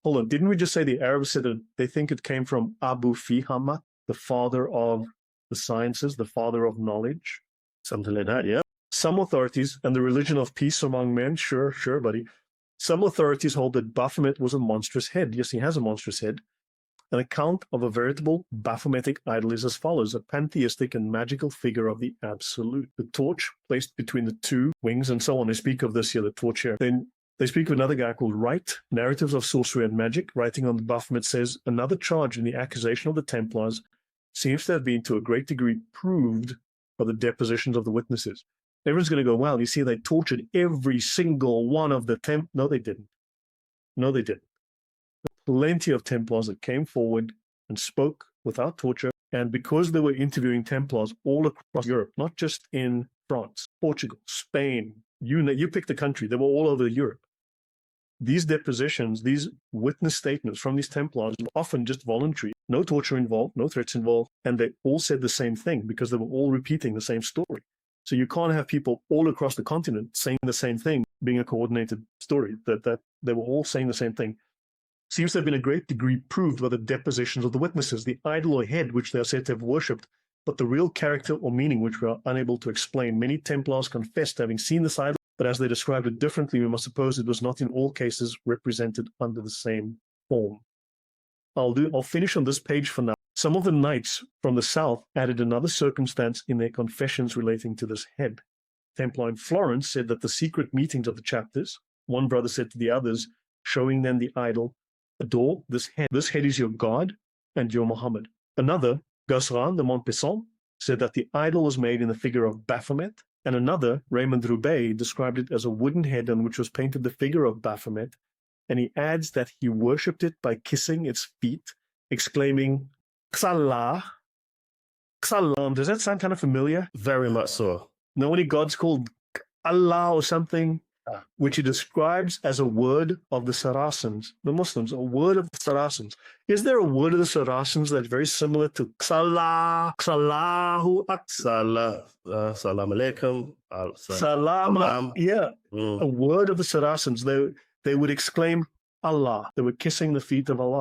hold on, didn't we just say the Arabs said that they think it came from Abu Fihama, the father of the sciences, the father of knowledge? Something like that, yeah. Some authorities, and the religion of peace among men, sure, buddy. Some authorities hold that Baphomet was a monstrous head. Yes, he has a monstrous head. An account of a veritable Baphometic idol is as follows: a pantheistic and magical figure of the absolute. The torch placed between the two wings and so on. They speak of this here, the torch here. Then they speak of another guy called Wright, Narratives of Sorcery and Magic. Writing on the Baphomet says, another charge in the accusation of the Templars seems to have been to a great degree proved by the depositions of the witnesses. Everyone's going to go, well, you see, they tortured every single one of the No, they didn't. No, they didn't. Plenty of Templars that came forward and spoke without torture. And because they were interviewing Templars all across Europe, not just in France, Portugal, Spain, you pick the country, they were all over Europe. These depositions, these witness statements from these Templars were often just voluntary, no torture involved, no threats involved, and they all said the same thing because they were all repeating the same story. So you can't have people all across the continent saying the same thing, being a coordinated story, that they were all saying the same thing. Seems to have been a great degree proved by the depositions of the witnesses, the idol or head which they are said to have worshipped, but the real character or meaning which we are unable to explain. Many Templars confessed having seen this idol, but as they described it differently, we must suppose it was not in all cases represented under the same form. I'll finish on this page for now. Some of the knights from the south added another circumstance in their confessions relating to this head. Templar in Florence said that the secret meetings of the chapters, one brother said to the others, showing them the idol, adore this head. This head is your God and your Mahomet. Another, Gosselin de Montpesson, said that the idol was made in the figure of Baphomet, and another, Raymond Roubaix, described it as a wooden head on which was painted the figure of Baphomet, and he adds that he worshipped it by kissing its feet, exclaiming, 𝗘𝗫𝗄𝗆. 𝗘𝗫𝗄𝗆. Does that sound kind of familiar? Very much so. Know any gods called Allah or something, which he describes as a word of the Saracens, the Muslims, a word of the Saracens. Is there a word of the Saracens that's very similar to 𝗘𝗫𝗄𝗆, 𝗘𝗫𝗄𝗆 Akbar? Salam alaikum. Salam. Yeah. A word of the Saracens. They would exclaim Allah. They were kissing the feet of Allah.